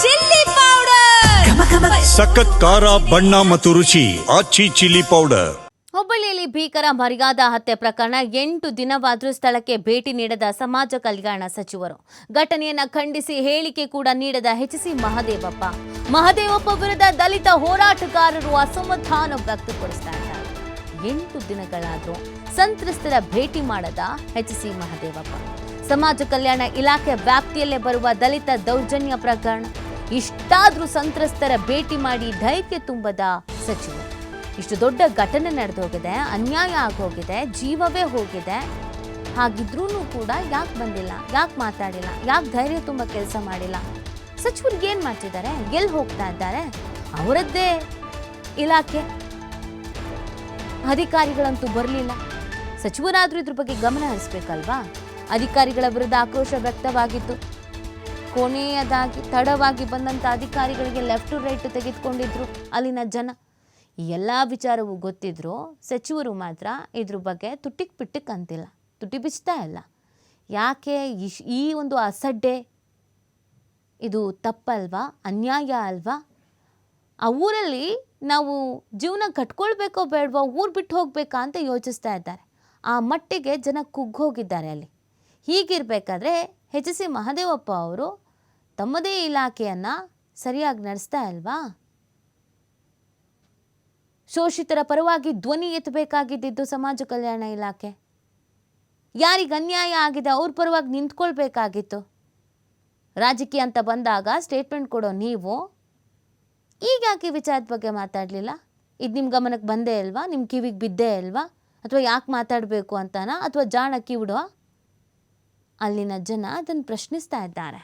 Chilli powder, ಸಖತ್ ಖಾರ ಬಣ್ಣ ಮತ್ತು ರುಚಿ ಆಚಿ ಚಿಲ್ಲಿ ಪೌಡರ್. ಹುಬ್ಬಳ್ಳಿಯಲ್ಲಿ ಭೀಕರ ಮರ್ಯಾದ ಹತ್ಯೆ ಪ್ರಕರಣ 8 ದಿನವಾದರೂ ಸ್ಥಳಕ್ಕೆ ಭೇಟಿ ನೀಡದ ಸಮಾಜ ಕಲ್ಯಾಣ ಸಚಿವರು. ಘಟನೆಯನ್ನ ಖಂಡಿಸಿ ಹೇಳಿಕೆ ಕೂಡ ನೀಡದ ಎಚ್ಸಿ ಮಹದೇವಪ್ಪ ವಿರುದ್ಧ ದಲಿತ ಹೋರಾಟಗಾರರು ಅಸಮಾಧಾನ ವ್ಯಕ್ತಪಡಿಸ್ತಾ ಇದ್ದಾರೆ. 8 ದಿನಗಳಾದರೂ ಸಂತ್ರಸ್ತರ ಭೇಟಿ ಮಾಡದ ಎಚ್ಸಿ ಮಹದೇವಪ್ಪ. ಸಮಾಜ ಕಲ್ಯಾಣ ಇಲಾಖೆ ವ್ಯಾಪ್ತಿಯಲ್ಲೇ ಬರುವ ದಲಿತ ದೌರ್ಜನ್ಯ ಪ್ರಕರಣ. ಇಷ್ಟಾದ್ರೂ ಸಂತ್ರಸ್ತರ ಭೇಟಿ ಮಾಡಿ ಧೈರ್ಯ ತುಂಬದ ಸಚಿವರು. ಇಷ್ಟು ದೊಡ್ಡ ಘಟನೆ ನಡೆದೋಗಿದೆ, ಅನ್ಯಾಯ ಆಗೋಗಿದೆ, ಜೀವವೇ ಹೋಗಿದೆ. ಹಾಗಿದ್ರೂ ಕೂಡ ಯಾಕೆ ಬಂದಿಲ್ಲ, ಯಾಕೆ ಮಾತಾಡಿಲ್ಲ, ಯಾಕೆ ಧೈರ್ಯ ತುಂಬ ಕೆಲಸ ಮಾಡಿಲ್ಲ? ಸಚಿವರಿಗೆ ಏನು ಮಾಡ್ತಿದ್ದಾರೆ, ಎಲ್ಲಿ ಹೋಗ್ತಾ ಇದ್ದಾರೆ? ಅವರದ್ದೇ ಇಲಾಖೆ, ಅಧಿಕಾರಿಗಳಂತೂ ಬರಲಿಲ್ಲ. ಸಚಿವರಾದ್ರೂ ಇದ್ರ ಬಗ್ಗೆ ಗಮನ ಹರಿಸ್ಬೇಕಲ್ವಾ? ಅಧಿಕಾರಿಗಳ ವಿರುದ್ಧ ಆಕ್ರೋಶ ವ್ಯಕ್ತವಾಗಿತ್ತು. ಕೊನೆಯದಾಗಿ ತಡವಾಗಿ ಬಂದಂಥ ಅಧಿಕಾರಿಗಳಿಗೆ ಲೆಫ್ಟ್ ರೈಟ್ ತೆಗೆದುಕೊಂಡಿದ್ರು ಅಲ್ಲಿನ ಜನ. ಈ ಎಲ್ಲ ವಿಚಾರವೂ ಗೊತ್ತಿದ್ರು ಸಚಿವರು ಮಾತ್ರ ಇದ್ರ ಬಗ್ಗೆ ತುಟಿಕ್ ಪಿಟ್ಟಿಕ್ ಅಂತಿಲ್ಲ, ತುಟಿ ಬಿಚ್ತಾ ಇಲ್ಲ. ಯಾಕೆ ಈ ಒಂದು ಅಸಡ್ಡೆ? ಇದು ತಪ್ಪಲ್ವಾ? ಅನ್ಯಾಯ ಅಲ್ವಾ? ಆ ಊರಲ್ಲಿ ನಾವು ಜೀವನ ಕಟ್ಕೊಳ್ಬೇಕೋ ಬೇಡವೋ, ಊರು ಬಿಟ್ಟು ಹೋಗ್ಬೇಕಾ ಅಂತ ಯೋಚಿಸ್ತಾ ಇದ್ದಾರೆ. ಆ ಮಟ್ಟಿಗೆ ಜನ ಕುಗ್ಗೋಗಿದ್ದಾರೆ ಅಲ್ಲಿ. ಹೀಗಿರಬೇಕಾದ್ರೆ ಎಚ್ಸಿ ಮಹದೇವಪ್ಪ ಅವರು ತಮ್ಮದೇ ಇಲಾಖೆಯನ್ನು ಸರಿಯಾಗಿ ನಡೆಸ್ತಾ ಇಲ್ವಾ? ಶೋಷಿತರ ಪರವಾಗಿ ಧ್ವನಿ ಎತ್ತಬೇಕಾಗಿದ್ದು ಸಮಾಜ ಕಲ್ಯಾಣ ಇಲಾಖೆ. ಯಾರಿಗೆ ಅನ್ಯಾಯ ಆಗಿದೆ ಅವ್ರ ಪರವಾಗಿ ನಿಂತ್ಕೊಳ್ಬೇಕಾಗಿತ್ತು. ರಾಜಕೀಯ ಅಂತ ಬಂದಾಗ ಸ್ಟೇಟ್ಮೆಂಟ್ ಕೊಡೋ ನೀವು ಈಗ ಯಾಕೆ ಈ ವಿಚಾರದ ಬಗ್ಗೆ ಮಾತಾಡಲಿಲ್ಲ? ಇದು ನಿಮ್ಮ ಗಮನಕ್ಕೆ ಬಂದೇ ಇಲ್ವಾ? ನಿಮ್ಮ ಕಿವಿಗೆ ಬಿದ್ದೇ ಇಲ್ವಾ? ಅಥವಾ ಯಾಕೆ ಮಾತಾಡಬೇಕು ಅಂತಾನ, ಅಥವಾ ಜಾಣ ಕಿವಿಡೋ? ಅಲ್ಲಿನ ಜನ ಅದನ್ನು ಪ್ರಶ್ನಿಸ್ತಾ ಇದ್ದಾರೆ.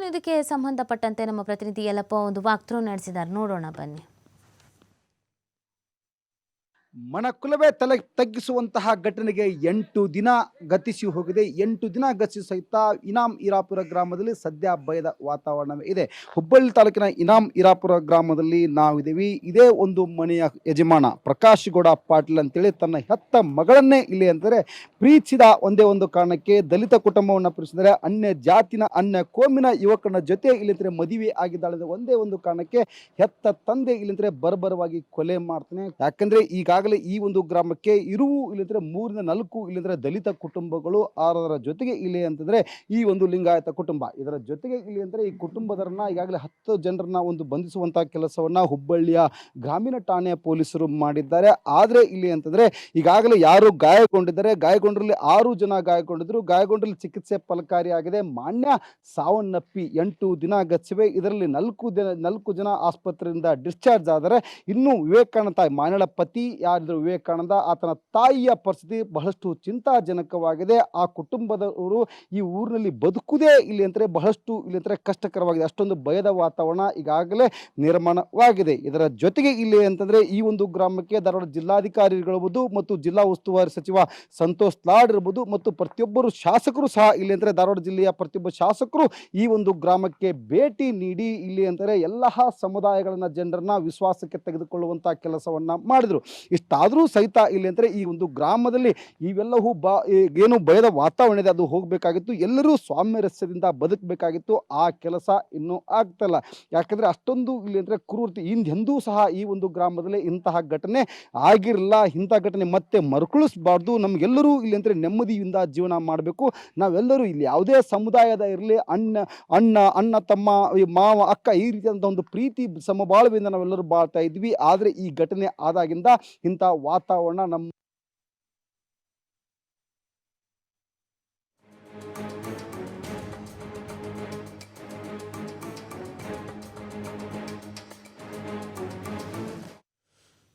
ಇದಕ್ಕೆ ಸಂಬಂಧಪಟ್ಟಂತೆ ನಮ್ಮ ಪ್ರತಿನಿಧಿ ಯಲ್ಲಪ್ಪ ಒಂದು ವಾಕ್ಥ್ರೂ ನಡೆಸಿದ್ದಾರೆ, ನೋಡೋಣ ಬನ್ನಿ. ಮನಕುಲವೇ ತಲೆ ತಗ್ಗಿಸುವಂತಹ ಘಟನೆಗೆ 8 ದಿನ ಗತಿಸಿ ಹೋಗಿದೆ. 8 ದಿನ ಗತಿಸಿ ಸಹಿತ ಇನಾಮ್ ಇರಾಪುರ ಗ್ರಾಮದಲ್ಲಿ ಸದ್ಯ ಭಯದ ವಾತಾವರಣವೇ ಇದೆ. ಹುಬ್ಬಳ್ಳಿ ತಾಲೂಕಿನ ಇನಾಮ್ ಇರಾಪುರ ಗ್ರಾಮದಲ್ಲಿ ನಾವಿದ್ದೀವಿ. ಇದೇ ಒಂದು ಮನೆಯ ಯಜಮಾನ ಪ್ರಕಾಶ್ ಗೌಡ ಪಾಟೀಲ್ ಅಂತೇಳಿ ತನ್ನ ಹೆತ್ತ ಮಗಳನ್ನೇ ಇಲ್ಲಿ ಅಂತಾರೆ ಪ್ರೀತಿಸಿದ ಒಂದೇ ಒಂದು ಕಾರಣಕ್ಕೆ ದಲಿತ ಕುಟುಂಬವನ್ನು ಪ್ರೀತಿಸಿದರೆ ಅನ್ಯ ಜಾತಿನ ಅನ್ಯ ಕೋಮಿನ ಯುವಕನ ಜೊತೆ ಇಲ್ಲಿಂದ್ರೆ ಮದುವೆ ಆಗಿದ್ದಾಳೆ ಒಂದೇ ಒಂದು ಕಾರಣಕ್ಕೆ ಹೆತ್ತ ತಂದೆ ಇಲ್ಲಿಂದ್ರೆ ಬರ್ಬರವಾಗಿ ಕೊಲೆ ಮಾಡ್ತಾನೆ. ಯಾಕಂದ್ರೆ ಈಗಾಗಲೇ ಈ ಒಂದು ಗ್ರಾಮಕ್ಕೆ ಇರುವು ಇಲ್ಲಿಂದ್ರೆ 3-4 ಇಲ್ಲಿಂದ್ರೆ ದಲಿತ ಕುಟುಂಬಗಳು, ಅದರ ಜೊತೆಗೆ ಇಲ್ಲಿ ಅಂತಂದ್ರೆ ಈ ಒಂದು ಲಿಂಗಾಯತ ಕುಟುಂಬ, ಇದರ ಜೊತೆಗೆ ಇಲ್ಲಿ ಅಂದ್ರೆ ಈ ಕುಟುಂಬದರನ್ನ ಈಗಾಗಲೇ 10 ಜನರನ್ನ ಒಂದು ಬಂಧಿಸುವಂತಹ ಕೆಲಸವನ್ನ ಹುಬ್ಬಳ್ಳಿಯ ಗ್ರಾಮೀಣ ಠಾಣೆಯ ಪೊಲೀಸರು ಮಾಡಿದ್ದಾರೆ. ಆದ್ರೆ ಇಲ್ಲಿ ಅಂತಂದ್ರೆ ಈಗಾಗಲೇ ಯಾರು ಗಾಯಗೊಂಡಿದ್ದಾರೆ, ಗಾಯಗೊಂಡರಲ್ಲಿ 6 ಜನ ಗಾಯಗೊಂಡಿದ್ರು. ಗಾಯಗೊಂಡರಲ್ಲಿ ಚಿಕಿತ್ಸೆ ಫಲಕಾರಿಯಾಗಿದೆ. ಮಾನ್ಯ ಸಾವನ್ನಪ್ಪಿ 8 ದಿನ ಗತಿಸಿವೆ. ಇದರಲ್ಲಿ 4 ಜನ ಆಸ್ಪತ್ರೆಯಿಂದ ಡಿಸ್ಚಾರ್ಜ್ ಆದರೆ ಇನ್ನು ವಿವೇಕಾನಂದ ತಾಯಿ ಮಾನ್ಯಳ ಪತಿ ಯಾರಿದ್ರು ವಿವೇಕಾನಂದ, ಆತನ ತಾಯಿಯ ಪರಿಸ್ಥಿತಿ ಬಹಳಷ್ಟು ಚಿಂತಾಜನಕವಾಗಿದೆ. ಆ ಕುಟುಂಬದವರು ಈ ಊರಿನಲ್ಲಿ ಬದುಕುವುದೇ ಇಲ್ಲಿ ಅಂದರೆ ಬಹಳಷ್ಟು ಇಲ್ಲಿ ಅಂದರೆ ಕಷ್ಟಕರವಾಗಿದೆ. ಅಷ್ಟೊಂದು ಭಯದ ವಾತಾವರಣ ಈಗಾಗಲೇ ನಿರ್ಮಾಣವಾಗಿದೆ. ಇದರ ಜೊತೆಗೆ ಇಲ್ಲಿ ಅಂತಂದ್ರೆ ಈ ಒಂದು ಗ್ರಾಮಕ್ಕೆ ಧಾರವಾಡ ಜಿಲ್ಲಾಧಿಕಾರಿಗಳಿರ್ಬೋದು ಮತ್ತು ಜಿಲ್ಲಾ ಉಸ್ತುವಾರಿ ಸಚಿವ ಸಂತೋಷ್ ಲಾಡ್ ಇರ್ಬೋದು ಮತ್ತು ಪ್ರತಿಯೊಬ್ಬರು ಶಾಸಕರು ಸಹ ಇಲ್ಲಿ ಅಂದರೆ ಧಾರವಾಡ ಜಿಲ್ಲೆಯ ಪ್ರತಿಯೊಬ್ಬ ಶಾಸಕರು ಈ ಒಂದು ಗ್ರಾಮಕ್ಕೆ ಭೇಟಿ ನೀಡಿ ಇಲ್ಲಿ ಅಂದರೆ ಎಲ್ಲ ಸಮುದಾಯಗಳನ್ನ ಜನರನ್ನ ವಿಶ್ವಾಸಕ್ಕೆ ತೆಗೆದುಕೊಳ್ಳುವಂತಹ ಕೆಲಸವನ್ನ ಮಾಡಿದ್ರು. ಇಷ್ಟಾದರೂ ಸಹಿತ ಇಲ್ಲಿ ಅಂದರೆ ಈ ಒಂದು ಗ್ರಾಮದಲ್ಲಿ ಇವೆಲ್ಲವೂ ಏನು ಭಯದ ವಾತಾವರಣ ಇದೆ ಅದು ಹೋಗಬೇಕಾಗಿತ್ತು. ಎಲ್ಲರೂ ಸ್ವಾಮ್ಯರಸ್ಯದಿಂದ ಬದುಕಬೇಕಾಗಿತ್ತು. ಆ ಕೆಲಸ ಇನ್ನೂ ಆಗ್ತಿಲ್ಲ. ಯಾಕಂದರೆ ಅಷ್ಟೊಂದು ಇಲ್ಲಿ ಅಂದರೆ ಕ್ರೂರತೆ ಹಿಂದೆಂದೂ ಸಹ ಈ ಒಂದು ಗ್ರಾಮದಲ್ಲಿ ಇಂತಹ ಘಟನೆ ಆಗಿರಲಿಲ್ಲ. ಇಂಥ ಘಟನೆ ಮತ್ತೆ ಮರುಕಳಿಸಬಾರ್ದು. ನಮಗೆಲ್ಲರೂ ಇಲ್ಲಿ ಅಂದರೆ ನೆಮ್ಮದಿಯಿಂದ ಜೀವನ ಮಾಡಬೇಕು. ನಾವೆಲ್ಲರೂ ಇಲ್ಲಿ ಯಾವುದೇ ಸಮುದಾಯದ ಇರಲಿ, ಅಣ್ಣ ತಮ್ಮ ಮಾವ ಅಕ್ಕ ಈ ರೀತಿಯಾದಂಥ ಒಂದು ಪ್ರೀತಿ ಸಮಬಾಳ್ವೆಯಿಂದ ನಾವೆಲ್ಲರೂ ಬಾಳ್ತಾ ಇದ್ವಿ. ಆದರೆ ಈ ಘಟನೆ ಆದಾಗಿಂದ ಇಂಥ ವಾತಾವರಣ ನಮ್ಮ